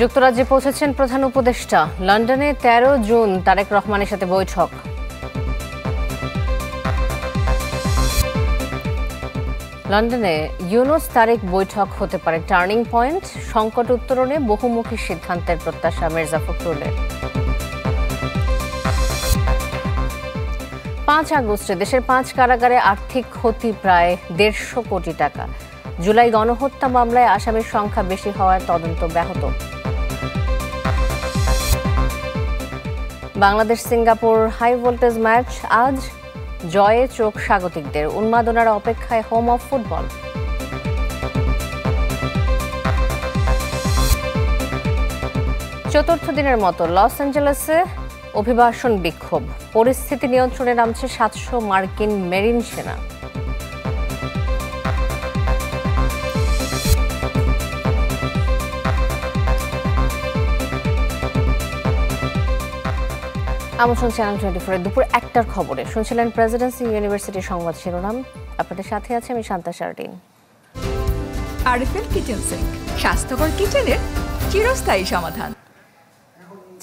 যুক্তরাজ্যে পৌঁছেছেন প্রধান উপদেষ্টা। লন্ডনে 13 জুন তারেক রহমানের সাথে বৈঠক। লন্ডনে ইউনূস তারেক বৈঠক হতে পারে টার্নিং পয়েন্ট। সংকট উত্তরণে বহুমুখী সিদ্ধান্তের প্রত্যাশা মির্জা ফখরুলের। 5 আগস্টে দেশের 5 কারাগারে আর্থিক ক্ষতি প্রায় 150 কোটি টাকা। জুলাই গণহত্যা মামলায় আসামির সংখ্যা বেশি হওয়ার তদন্ত ব্যাহত। Bangladesh Singapore high voltage match আজ, জয়ে চোখ স্বাগতিকদের। উন্মাদনার অপেক্ষায় হোম অফ ফুটবল। চতুর্থ দিনের মতো লস অ্যাঞ্জেলেসে অভিবাসন বিক্ষোভ। পরিস্থিতি নিয়ন্ত্রণে নামছে 700 মার্কিন মেরিন সেনা। আমন্ত্রণ চ্যানেল 24 দুপুর 1টার খবরে। শুনছিলেন প্রেসিডেন্সি ইউনিভার্সিটি সংবাদ শিরোনাম। আপনাদের সাথে আছে আমি শান্তা শারদিন। আরএফএল কিচেন সিঙ্ক, স্বাস্থ্যকর কিচেনের চিরস্থায়ী সমাধান।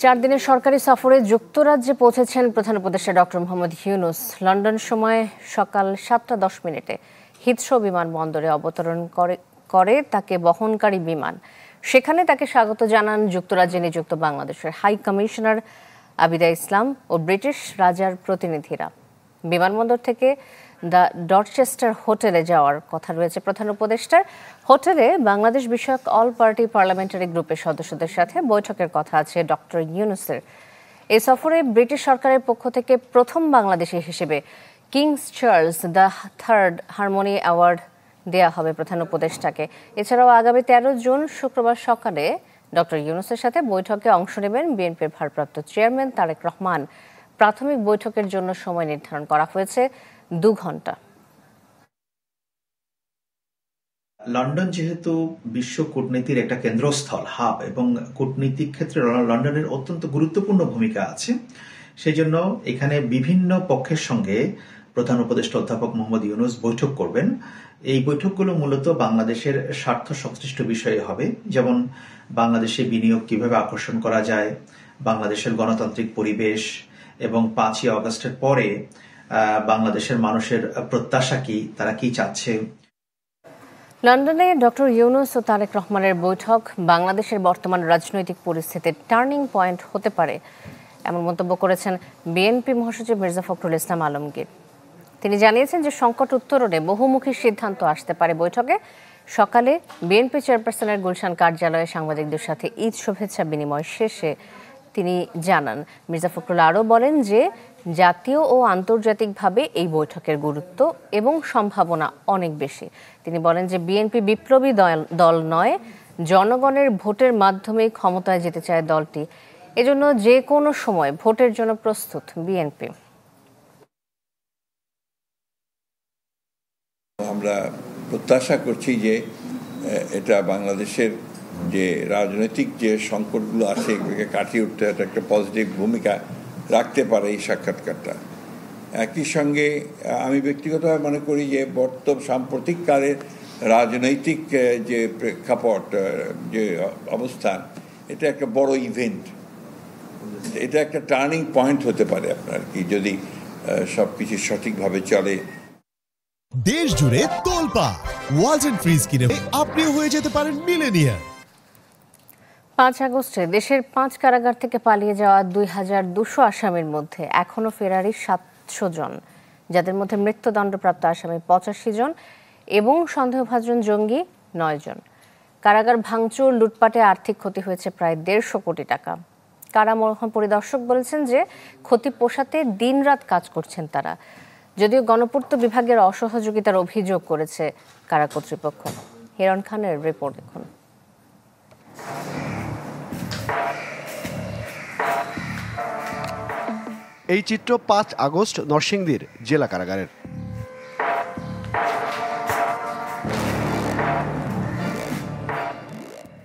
4 দিনের সরকারি সফরে যুক্তরাজ্যে পৌঁছেছেন প্রধান উপদেষ্টা ডক্টর মোহাম্মদ ইউনূস। লন্ডন সময় সকাল 7:10 হিথ্রো বিমানবন্দরে অবতরণ করে তাকে বহনকারী বিমান। সেখানে তাকে স্বাগত জানান যুক্তরাজ্যে নিযুক্ত বাংলাদেশের হাই কমিশনার আবিদা ইসলাম ও ব্রিটিশ রাজার প্রতিনিধিরা। বিমানবন্দর থেকে দ্য ডরচেস্টার হোটেলে যাওয়ার কথা রয়েছে প্রধান উপদেষ্টার। হোটেলে বাংলাদেশ বিষয়ক অল পার্টি পার্লামেন্টারি গ্রুপের সদস্যদের সাথে বৈঠকের কথা আছে ডক্টর ইউনূসের। এই সফরে ব্রিটিশ সরকারের পক্ষ থেকে প্রথম বাংলাদেশি হিসেবে King's Charles the Third Harmony Award দেয়া হবে প্রধান উপদেষ্টাকে। এছাড়াও আগামী 13 জুন শুক্রবার সকালে ডক্টর ইউনূসের সাথে বৈঠকে অংশ নেবেন বিএনপির ভারপ্রাপ্ত চেয়ারম্যান তারেক রহমান। প্রাথমিক বৈঠকের জন্য সময় নির্ধারণ করা হয়েছে 2 ঘন্টা। লন্ডন যেহেতু বিশ্ব কূটনীতির একটা কেন্দ্রস্থল, হাব, এবং কূটনীতিক ক্ষেত্রে লন্ডনের অত্যন্ত গুরুত্বপূর্ণ ভূমিকা আছে, সেই জন্য এখানে বিভিন্ন পক্ষের সঙ্গে প্রধান উপদেষ্টা অধ্যাপক মোহাম্মদ ইউনূস বৈঠক করবেন। এই বৈঠকগুলো মূলত বাংলাদেশের স্বার্থ সংশ্লিষ্ট বিষয়ে হবে, যেমন বাংলাদেশে বিনিয়োগ কিভাবে আকর্ষণ করা যায়, বাংলাদেশের গণতান্ত্রিক পরিবেশ, এবং 5ই আগস্টের পরে বাংলাদেশের মানুষের প্রত্যাশা কি, তারা কি চাচ্ছে। লন্ডনে ডক্টর ইউনূস ও তারেক রহমানের বৈঠক বাংলাদেশের বর্তমান রাজনৈতিক পরিস্থিতির টার্নিং পয়েন্ট হতে পারে, এমন মন্তব্য করেছেন বিএনপি মহাসচিব মির্জা ফখরুল ইসলাম আলমগীর। তিনি জানিয়েছেন যে সংকট উত্তরণে বহুমুখী সিদ্ধান্ত আসতে পারে বৈঠকে। সকালে বিএনপি চেয়ারপারসনের গুলশান কার্যালয়ে সাংবাদিকদের সাথে ঈদ শুভেচ্ছা বিনিময় শেষে তিনি জানান। মির্জা ফখরুল আরও বলেন যে জাতীয় ও আন্তর্জাতিকভাবে এই বৈঠকের গুরুত্ব এবং সম্ভাবনা অনেক বেশি। তিনি বলেন যে বিএনপি বিপ্লবী দল নয়, জনগণের ভোটের মাধ্যমে ক্ষমতায় যেতে চায় দলটি। এজন্য যে কোনো সময় ভোটের জন্য প্রস্তুত বিএনপি। আমরা প্রত্যাশা করছি যে এটা বাংলাদেশের যে রাজনৈতিক যে সংকটগুলো আছে এগুলোকে কাটিয়ে উঠতে একটা পজিটিভ ভূমিকা রাখতে পারে এই সাক্ষাৎকারটা। একই সঙ্গে আমি ব্যক্তিগতভাবে মনে করি যে সাম্প্রতিককালের রাজনৈতিক যে প্রেক্ষাপট, যে অবস্থান, এটা একটা বড় ইভেন্ট, এটা একটা টার্নিং পয়েন্ট হতে পারে আপনার কি, যদি সবকিছু সঠিকভাবে চলে। দেশ জুড়ে তোলপাড় ওয়ালটন ফ্রিজ কিনে আপনিও হয়ে যেতে পারেন মিলেনিয়ার। 5 আগস্টে দেশের 5 কারাগার থেকে পালিয়ে যাওয়া 2200 আসামির মধ্যে এখনও ফেরারি 700 জন, যাদের মধ্যে মৃত্যুদণ্ডপ্রাপ্ত আসামি 85 জন এবং সন্দেহভাজন জঙ্গি 9 জন। কারাগার ভাঙচুর, লুটপাটে আর্থিক ক্ষতি হয়েছে প্রায় 150 কোটি টাকা। কারা মহাপরিদর্শক বলেছেন যে ক্ষতি পোষাতে দিনরাত কাজ করছেন তারা, যদিও গণপূর্ত বিভাগের অসহযোগিতার অভিযোগ করেছে কারা কর্তৃপক্ষ। হিরণ খানের রিপোর্ট দেখুন। এই চিত্র 5 আগস্ট নরসিংদীর জেলা কারাগারের।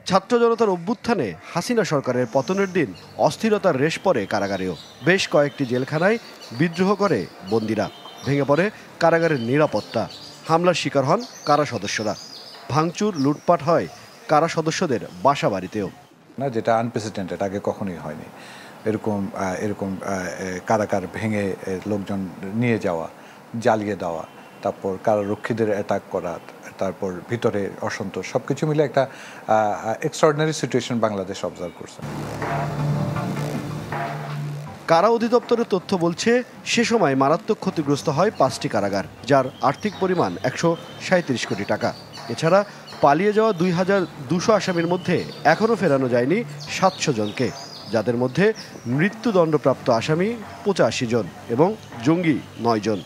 ছাত্র জনতার অভ্যুত্থানে হাসিনা সরকারের পতনের দিন অস্থিরতার রেশ পড়ে কারাগারেও। বেশ কয়েকটি জেলখানায় বিদ্রোহ করে বন্দীরা। ভেঙে পড়ে কারাগারের নিরাপত্তা। হামলার শিকার হন কারা সদস্যরা। ভাঙচুর, লুটপাট হয় কারা সদস্যদের বাসা বাড়িতেও। না, যেটা আনপ্রেসিডেন্টেড, আগে কখনোই হয়নি এরকম কারাগার ভেঙে লোকজন নিয়ে যাওয়া, জ্বালিয়ে দেওয়া, তারপর কারারক্ষীদের অ্যাটাক করা, তারপর ভিতরে অসন্তোষ, সবকিছু মিলে একটা এক্সট্রাঅর্ডিনারি সিচুয়েশন বাংলাদেশ অবজার্ভ করছে। কারা অধিদপ্তরের তথ্য বলছে সে সময় মারাত্মক ক্ষতিগ্রস্ত হয় 5টি কারাগার, যার আর্থিক পরিমাণ 137 কোটি টাকা। এছাড়া পালিয়ে যাওয়া 2200 আসামির মধ্যে এখনও ফেরানো যায়নি 700 জনকে, যাদের মধ্যে মৃত্যুদণ্ডপ্রাপ্ত আসামি 85 জন এবং জঙ্গি 9 জন।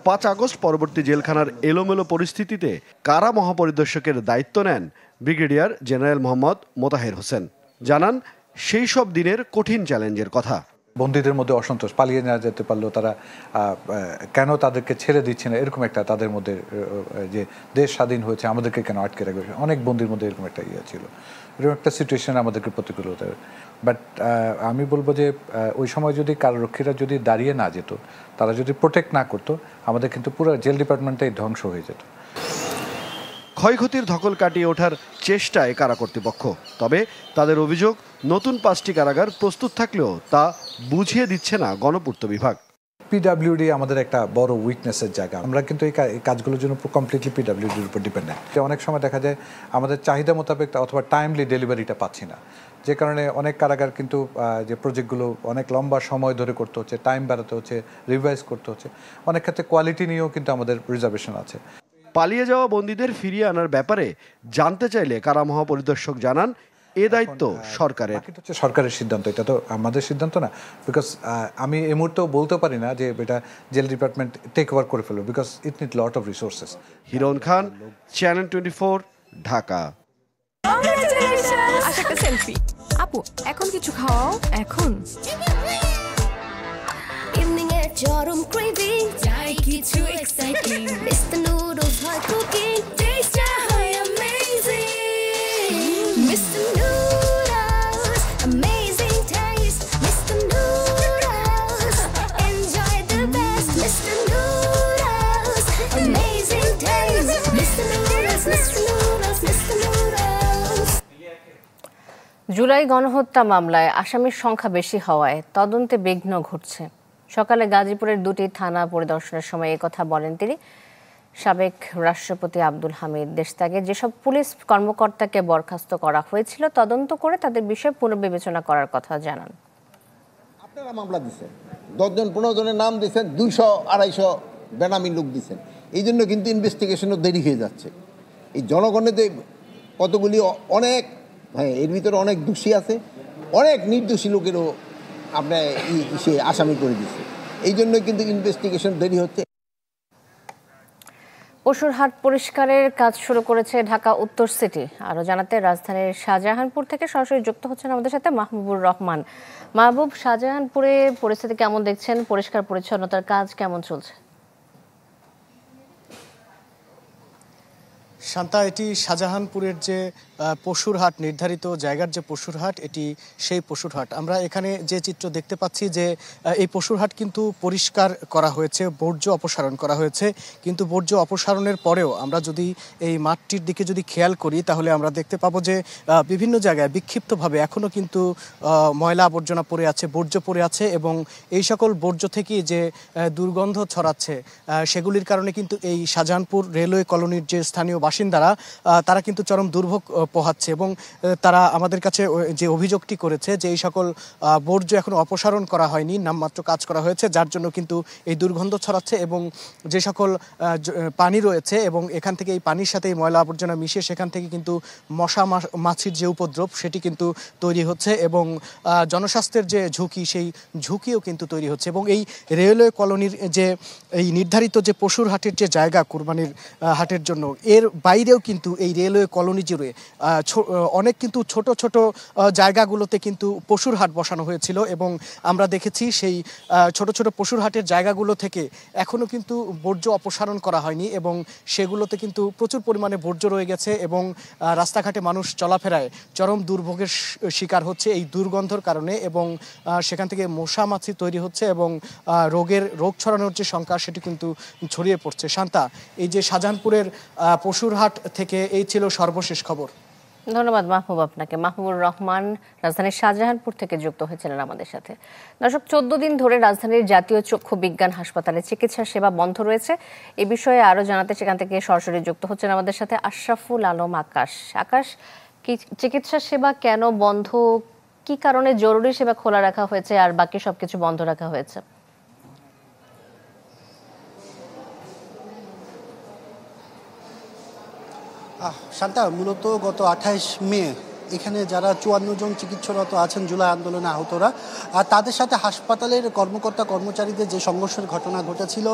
5 আগস্ট পরবর্তী জেলখানার এলোমেলো পরিস্থিতিতে কারা মহাপরিদর্শকের দায়িত্ব নেন ব্রিগেডিয়ার জেনারেল মোহাম্মদ মোতাহের হোসেন। জানান সেই সব দিনের কঠিন চ্যালেঞ্জের কথা। বন্দীদের মধ্যে অসন্তোষ, পালিয়ে না যেতে পারলেও তারা কেন তাদেরকে ছেড়ে দিচ্ছে না, এরকম একটা তাদের মধ্যে, যে দেশ স্বাধীন হয়েছে আমাদেরকে কেন আটকে রাখবে, অনেক বন্দীর মধ্যে এরকম একটা ইয়ে ছিল। এরকম একটা সিচুয়েশন আমাদেরকে প্রতিকূল হতে হবে। বাট আমি বলবো যে ওই সময় যদি কারারক্ষীরা যদি দাঁড়িয়ে না যেত, তারা যদি প্রোটেক্ট না করতো, আমাদের কিন্তু পুরো জেল ডিপার্টমেন্টটাই ধ্বংস হয়ে যেত। ক্ষয়ক্ষতির ধকল কাটিয়ে ওঠার চেষ্টায় কারা কর্তৃপক্ষ, তবে তাদের অভিযোগ নতুন 5টি কারাগার প্রস্তুত থাকলেও তা বুঝিয়ে দিচ্ছে না গণপূর্ত বিভাগ। পিডাব্লিউডি আমাদের একটা বড় উইকনেসের জায়গা। আমরা কিন্তু এই কাজগুলোর জন্য কমপ্লিটলি পিডাব্লিউডির উপর ডিপেন্ডেন্ট। অনেক সময় দেখা যায় আমাদের চাহিদা মোতাবেক অথবা টাইমলি ডেলিভারিটা পাচ্ছি না, যে কারণে অনেক কারাগার কিন্তু যে প্রজেক্টগুলো অনেক লম্বা সময় ধরে করতে হচ্ছে, টাইম বাড়াতে হচ্ছে, রিভাইজ করতে হচ্ছে। অনেক ক্ষেত্রে কোয়ালিটি নিয়েও কিন্তু আমাদের রিজার্ভেশন আছে। পালিয়ে যাওয়া বন্দীদের ফিরিয়ে আনার ব্যাপারে জানতে চাইলে কারা মহাপরিদর্শক জানান এ দায়িত্ব সরকারের। হচ্ছে সরকারের সিদ্ধান্ত, এটা তো আমাদের সিদ্ধান্ত না। বিকজ আমি এই মুহূর্তেও বলতে পারি না যে এটা জেল ডিপার্টমেন্ট টেক ওভার করে ফেলবে, because it need lot of resources. Hiran Khan, channel 24, Dhaka. একটা সেলফি। আপু এখন কিছু খাওয়াও। এখন ইভিনিং এর চরম ক্রেভিং, চাই কিছু এক্সাইটিং, মিস্টার নুডলস হয় কুকিং, টেস্ট হয় amazing, mister noodles amazing test, mister noodles enjoy the best, mister noodles amazing test, mister noodles, mister noodles, mister noodles. July গণহত্যা মামলায় আসামির সংখ্যা বেশি হওয়ায় তদন্তে বিঘ্ন ঘটছে। সকালে গাজীপুরের 2টি থানা পরিদর্শনের সময় একথা বলেন তিনি। সাবেক রাষ্ট্রপতি আব্দুল হামিদ দেশত্যাগে যেসব পুলিশ কর্মকর্তাকে বরখাস্ত করা হয়েছিল তদন্ত করে তাদের বিষয়ে পুনর্বিবেচনা করার কথা জানান। আপনারা মামলা দিচ্ছেন, 10 জন 15 জনের নাম দিচ্ছেন, 200-250 বেনামি লোক দিচ্ছেন, এই জন্য কিন্তু ইনভেস্টিগেশনও দেরি হয়ে যাচ্ছে। এই জনগণের যে কতগুলি অনেক, হ্যাঁ এর ভিতরে অনেক দোষী আছে, অনেক নির্দোষী লোকেরও আপনার সে আসামি করে দিচ্ছে, এই জন্য কিন্তু ইনভেস্টিগেশন দেরি হচ্ছে। পশুর হাট পরিষ্কারের কাজ শুরু করেছে ঢাকা উত্তর সিটি। আরও জানাতে রাজধানীর শাহজাহানপুর থেকে সরাসরি যুক্ত হচ্ছেন আমাদের সাথে মাহবুবুর রহমান। মাহবুব, শাহজাহানপুরে পরিস্থিতি কেমন দেখছেন? পরিষ্কার পরিচ্ছন্নতার কাজ কেমন চলছে? শান্তা, এটি শাহজাহানপুরের যে পশুর হাট, নির্ধারিত জায়গার যে পশুর হাট, এটি সেই পশুর হাট। আমরা এখানে যে চিত্র দেখতে পাচ্ছি যে এই পশুর হাট কিন্তু পরিষ্কার করা হয়েছে, বর্জ্য অপসারণ করা হয়েছে, কিন্তু বর্জ্য অপসারণের পরেও আমরা যদি এই মাঠটির দিকে যদি খেয়াল করি তাহলে আমরা দেখতে পাবো যে বিভিন্ন জায়গায় বিক্ষিপ্তভাবে এখনও কিন্তু ময়লা আবর্জনা পড়ে আছে, বর্জ্য পড়ে আছে, এবং এই সকল বর্জ্য থেকেই যে দুর্গন্ধ ছড়াচ্ছে সেগুলির কারণে কিন্তু এই শাহজাহানপুর রেলওয়ে কলোনির যে স্থানীয় বাসিন্দারা তারা কিন্তু চরম দুর্ভোগ পোহাচ্ছে, এবং তারা আমাদের কাছে যে অভিযোগটি করেছে যে এই সকল বর্জ্য এখনো অপসারণ করা হয়নি, নামমাত্র কাজ করা হয়েছে, যার জন্য কিন্তু এই দুর্গন্ধ ছড়াচ্ছে, এবং যে সকল পানি রয়েছে এবং এখান থেকে এই পানির সাথে এই ময়লা আবর্জনা মিশিয়ে সেখান থেকে কিন্তু মশা মাছির যে উপদ্রব সেটি কিন্তু তৈরি হচ্ছে, এবং জনস্বাস্থ্যের যে ঝুঁকি সেই ঝুঁকিও কিন্তু তৈরি হচ্ছে। এবং এই রেলওয়ে কলোনির যে এই নির্ধারিত যে পশুর হাটের যে জায়গা কুরবানির হাটের জন্য, এর বাইরেও কিন্তু এই রেলওয়ে কলোনি জুড়ে অনেক কিন্তু ছোট ছোট জায়গাগুলোতে কিন্তু পশুর হাট বসানো হয়েছিল, এবং আমরা দেখেছি সেই ছোট ছোট পশুর হাটের জায়গাগুলো থেকে এখনও কিন্তু বর্জ্য অপসারণ করা হয়নি, এবং সেগুলোতে কিন্তু প্রচুর পরিমাণে বর্জ্য রয়ে গেছে, এবং রাস্তাঘাটে মানুষ চলাফেরায় চরম দুর্ভোগের শিকার হচ্ছে এই দুর্গন্ধর কারণে, এবং সেখান থেকে মশা মাছি তৈরি হচ্ছে, এবং রোগ ছড়ানোর যে সংখ্যা সেটি কিন্তু ছড়িয়ে পড়ছে। শান্তা, এই যে শাহজাহানপুরের পশুর হাট থেকে এই ছিল সর্বশেষ খবর। ধন্যবাদ মাহবুব আপনাকে। মাহবুবুর রহমান রাজধানীর শাহজাহানপুর থেকে যুক্ত হয়েছিলেন আমাদের সাথে। দর্শক, 14 দিন ধরে রাজধানীর জাতীয় চক্ষু বিজ্ঞান হাসপাতালে চিকিৎসা সেবা বন্ধ রয়েছে। এ বিষয়ে আরো জানাতে সেখান থেকে সরাসরি যুক্ত হচ্ছেন আমাদের সাথে আশরাফুল আলম আকাশ। আকাশ, চিকিৎসা সেবা কেন বন্ধ, কি কারণে জরুরি সেবা খোলা রাখা হয়েছে আর বাকি সবকিছু বন্ধ রাখা হয়েছে? শান্তা, মূলত গত 28 মে এখানে যারা 54 জন চিকিৎসারত আছেন জুলাই আন্দোলনে আহতরা, আর তাদের সাথে হাসপাতালের কর্মকর্তা কর্মচারীদের যে সংঘর্ষের ঘটনা ঘটেছিল,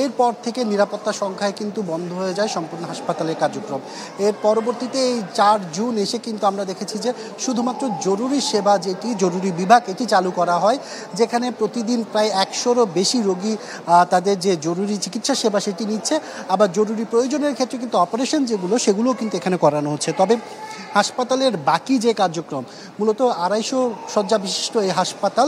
এরপর থেকে নিরাপত্তা সংখ্যায় কিন্তু বন্ধ হয়ে যায় সম্পূর্ণ হাসপাতালের কার্যক্রম। এর পরবর্তীতে এই 4 জুন এসে কিন্তু আমরা দেখেছি যে শুধুমাত্র জরুরি সেবা, যেটি জরুরি বিভাগ, এটি চালু করা হয়, যেখানে প্রতিদিন প্রায় 100রও বেশি রোগী তাদের যে জরুরি চিকিৎসা সেবা সেটি নিচ্ছে। আবার জরুরি প্রয়োজনের ক্ষেত্রে কিন্তু অপারেশন সেগুলোও কিন্তু এখানে করানো হচ্ছে। তবে হাসপাতালের বাকি যে কার্যক্রম, মূলত 250 শয্যা বিশিষ্ট এই হাসপাতাল,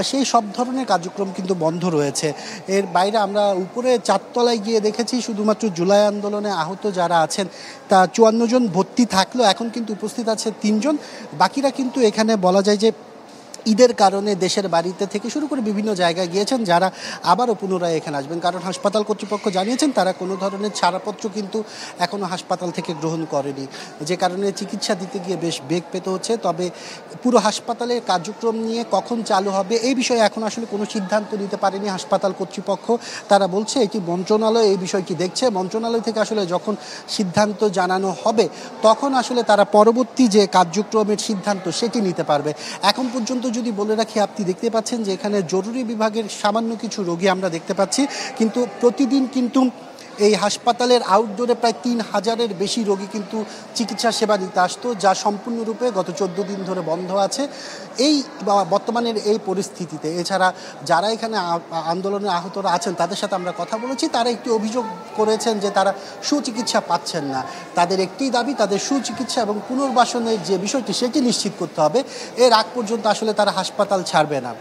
সেই সব ধরনের কার্যক্রম কিন্তু বন্ধ রয়েছে। এর বাইরে আমরা উপরে 4 তলায় গিয়ে দেখেছি শুধুমাত্র জুলাই আন্দোলনে আহত যারা আছেন তা 54 জন ভর্তি থাকলেও এখন কিন্তু উপস্থিত আছে 3 জন। বাকিরা কিন্তু এখানে বলা যায় যে ঈদের কারণে দেশের বাড়িতে থেকে শুরু করে বিভিন্ন জায়গায় গিয়েছেন, যারা আবারও পুনরায় এখানে আসবেন। কারণ হাসপাতাল কর্তৃপক্ষ জানিয়েছেন তারা কোনো ধরনের ছাড়পত্র কিন্তু এখনও হাসপাতাল থেকে গ্রহণ করেনি, যে কারণে চিকিৎসা দিতে গিয়ে বেশ বেগ পেতে হচ্ছে। তবে পুরো হাসপাতালের কার্যক্রম নিয়ে কখন চালু হবে এই বিষয়ে এখন আসলে কোনো সিদ্ধান্ত নিতে পারেনি হাসপাতাল কর্তৃপক্ষ। তারা বলছে এটি মন্ত্রণালয় এই বিষয়টি দেখছে, মন্ত্রণালয় থেকে আসলে যখন সিদ্ধান্ত জানানো হবে তখন আসলে তারা পরবর্তী যে কার্যক্রমের সিদ্ধান্ত সেটি নিতে পারবে। এখন পর্যন্ত যদি বলে রাখি, আপনি দেখতে পাচ্ছেন যে এখানে জরুরি বিভাগের সামান্য কিছু রোগী আমরা দেখতে পাচ্ছি, কিন্তু প্রতিদিন কিন্তু এই হাসপাতালের আউটডোরে প্রায় 3000-এর বেশি রোগী কিন্তু চিকিৎসা সেবা নিতে আসতো, যা সম্পূর্ণরূপে গত 14 দিন ধরে বন্ধ আছে এই বর্তমানের এই পরিস্থিতিতে। এছাড়া যারা এখানে আন্দোলনে আহতরা আছেন তাদের সাথে আমরা কথা বলেছি, তারা একটি অভিযোগ করেছেন যে তারা সুচিকিৎসা পাচ্ছেন না। তাদের একটি দাবি, তাদের সুচিকিৎসা এবং পুনর্বাসনের যে বিষয়টি সেটি নিশ্চিত করতে হবে। এর আগ পর্যন্ত আসলে তারা হাসপাতাল ছাড়বে না।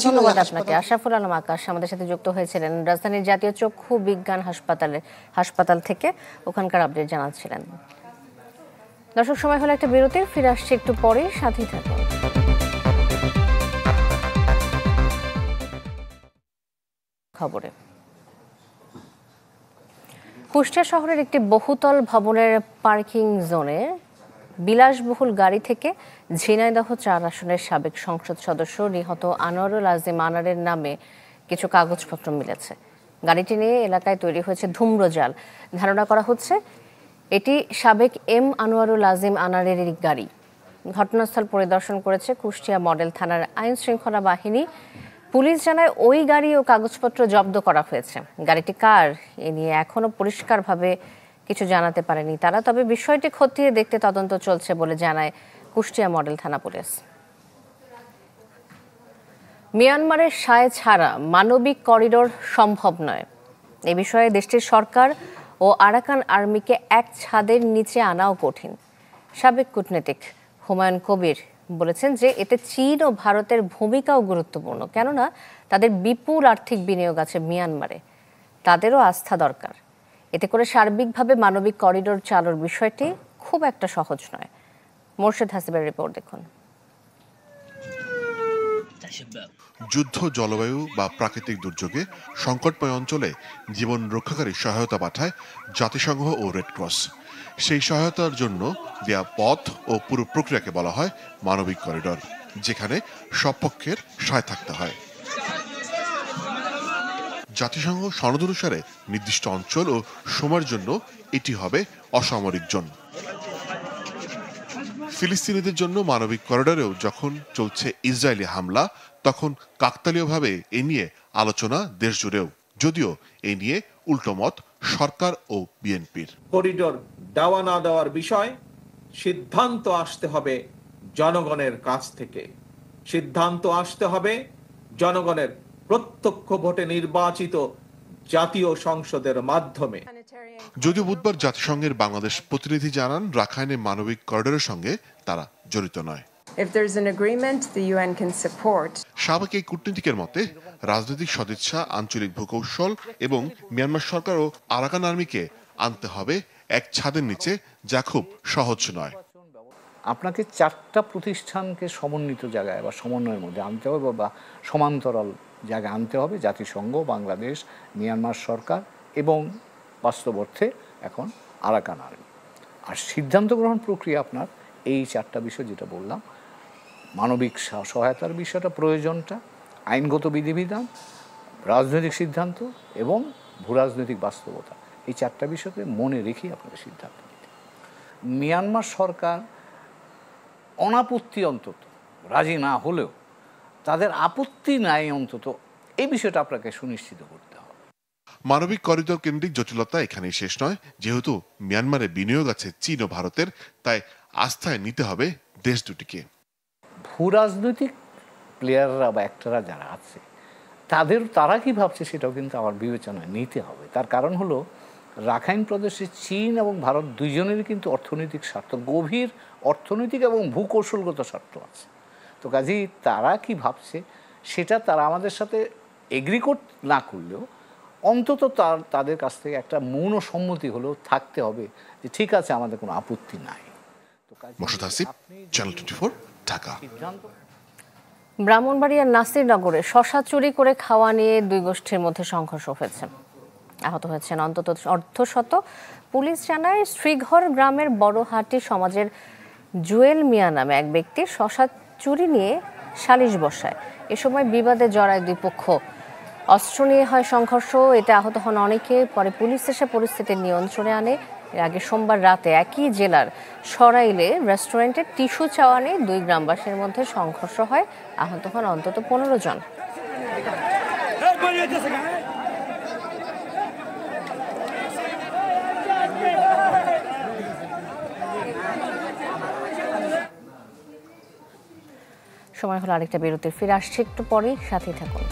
ধন্যবাদ আপনাকে। আশরাফুল আলম আকাশ আমাদের সাথে যুক্ত হয়েছিলেন রাজধানীর জাতীয় চক্ষু বিজ্ঞান হাসপাতাল থেকে, ওখানকার আপডেট জানাচ্ছিলেন। দর্শক, সময় হলো একটা বিরতির, ফিরে আসছে একটু পরে, সাথেই থাকুন। খবরে, কুষ্টিয়া শহরের একটি বহুতল ভবনের পার্কিং জোনে বিলাসবহুল গাড়ি থেকে ঝিনাইদহ 4 আসনের সাবেক সংসদ সদস্য নিহত আনোয়ারুল আজিম আনারের নামে কিছু কাগজপত্র মিলেছে। গাড়িটি নিয়ে এলাকায় তৈরি হয়েছে ধূম্রজাল। ধারণা করা হচ্ছে এটি সাবেক আনোয়ারুল আজিম আনারের গাড়ি। ঘটনাস্থল পরিদর্শন করেছে কুষ্টিয়া মডেল থানার আইন শৃঙ্খলা বাহিনী। পুলিশ জানায় ওই গাড়ি ও কাগজপত্র জব্দ করা হয়েছে। গাড়িটি কার এ নিয়ে এখনো পরিষ্কারভাবে কিছু জানাতে পারেনি তারা, তবে বিষয়টি খতিয়ে দেখতে তদন্ত চলছে বলে জানায় কুষ্টিয়া মডেল থানা পুলিশ। মিয়ানমারের সায় ছাড়া মানবিক করিডোর সম্ভব নয়, এ বিষয়ে দেশটির সরকার ও আরাকান আর্মিকে এক ছাদের নিচে আনাও কঠিন। সাবেক কূটনীতিক হুমায়ুন কবির বলেছেন যে এতে চীন ও ভারতের ভূমিকাও গুরুত্বপূর্ণ, কেননা তাদের বিপুল আর্থিক বিনিয়োগ আছে মিয়ানমারে, তাদেরও আস্থা দরকার। এতে করে সার্বিকভাবে মানবিক করিডোর চালুর বিষয়টি খুব একটা সহজ নয়। মোর্শেদ হাসিবের রিপোর্ট দেখুন। যুদ্ধ, জলবায়ু বা প্রাকৃতিক দুর্যোগে সংকটময় অঞ্চলে জীবন রক্ষাকারী সহায়তা পাঠায় জাতিসংঘ ও রেডক্রস। সেই সহায়তার জন্য দেয়া পথ ও পুরো প্রক্রিয়াকে বলা হয় মানবিক করিডোর, যেখানে সব পক্ষের সায় থাকতে হয়। জাতিসংঘ সনদ অনুসারে নির্দিষ্ট অঞ্চল ও সময়ের জন্য এটি হবে অসামরিক জোন। ফিলিস্তিনিদের জন্য মানবিক করিডোরেও যখন চলছে ইসরায়েলি হামলা, তখন কাকতালীয়ভাবে এ নিয়ে আলোচনা দেশ জুড়েও, যদিও এ নিয়ে উল্টো মত সরকার ও বিএনপির। করিডোর দেওয়া না দেওয়ার বিষয় সিদ্ধান্ত আসতে হবে জনগণের কাছ থেকে। সিদ্ধান্ত আসতে হবে জনগণের প্রত্যক্ষ ভোটে নির্বাচিত জাতীয় সংসদের মাধ্যমে। যদিও বুধবার জাতিসংঘের বাংলাদেশ প্রতিনিধি জানান রাখাইনে মানবিক করিডোরের সঙ্গে তারা জড়িত নয়। সাবেক এই কূটনীতিকের মতে রাজনৈতিক সদিচ্ছা, আঞ্চলিক ভূকৌশল এবং মিয়ানমার সরকার ও আরাকান আর্মিকে আনতে হবে এক ছাদের নিচে, যা খুব সহজ নয়। আপনাকে 4টা প্রতিষ্ঠানকে সমন্বিত জায়গায় বা সমন্বয়ের মধ্যে আনতে হবে বা সমান্তরাল জায়গায় আনতে হবে, জাতিসংঘ, বাংলাদেশ, মিয়ানমার সরকার এবং বাস্তব অর্থে এখন আরাকান আর্মি। আর সিদ্ধান্ত গ্রহণ প্রক্রিয়া আপনার এই 4টা বিষয় যেটা বললাম, মানবিক সহায়তার বিষয়টা, প্রয়োজনটা, আইনগত বিধিবিধান, রাজনৈতিক সিদ্ধান্ত এবং ভূরাজনৈতিক বাস্তবতা, এই 4টা বিষয়কে মনে রেখেই আপনাকে সিদ্ধান্ত নিতে। মিয়ানমার সরকার অনাপত্তি অন্তত রাজি না হলেও তাদের আপত্তি নাই অন্তত, এই বিষয়টা আপনাকে সুনিশ্চিত করতে হবে। মানবিক করিডোর কেন্দ্রিক জটিলতা এখানেই শেষ নয়। যেহেতু মিয়ানমারে বিনিয়োগ আছে চীন ও ভারতের, তাই আস্থায় নিতে হবে দেশ দুটিকে। ভূরাজনৈতিক প্লেয়াররা বা অ্যাক্টররা যারা আছে তারা কি ভাবছে সেটাও কিন্তু আমার বিবেচনায় নিতে হবে। তার কারণ হলো রাখাইন প্রদেশে চীন এবং ভারত দুইজনেরই কিন্তু অর্থনৈতিক স্বার্থ, গভীর অর্থনৈতিক এবং ভূকৌশলগত স্বার্থ আছে। তো কাজেই তারা কি ভাবছে সেটা তারা আমাদের সাথে এগ্রি না করলেও অন্তত তাদের কাছ থেকে একটা মৌন সম্মতি হলেও থাকতে হবে যে ঠিক আছে, আমাদের কোনো আপত্তি নাই। মোর্শেদ হাসিব, চ্যানেল 24, ঢাকা। ব্রাহ্মণবাড়িয়ার নাসিরনগরে শশা চুরি করে খাওয়া নিয়ে দুই গোষ্ঠীর মধ্যে সংঘর্ষ হয়েছে, আহত হয়েছেন অন্তত অর্ধশত। পুলিশ জানায় শ্রীঘর গ্রামের বড়হাটি সমাজের জুয়েল মিয়া নামে এক ব্যক্তি শশা চুরি নিয়ে সালিশ বসায়। এ সময় বিবাদে জড়ায় দুই পক্ষ, অস্ত্র নিয়ে হয় সংঘর্ষ, এতে আহত হন অনেকে। পরে পুলিশ এসে পরিস্থিতি নিয়ন্ত্রণে আনে। এর আগে সোমবার রাতে একই জেলার সরাইলে রেস্টুরেন্টে টিস্যু চাওয়া নিয়ে দুই গ্রামবাসীর মধ্যে সংঘর্ষ হয়, আহত হন অন্তত 15 জন। সময় হলো আরেকটা বিরতির, ফিরে আসছে একটু পরেই, সাথেই থাকুন।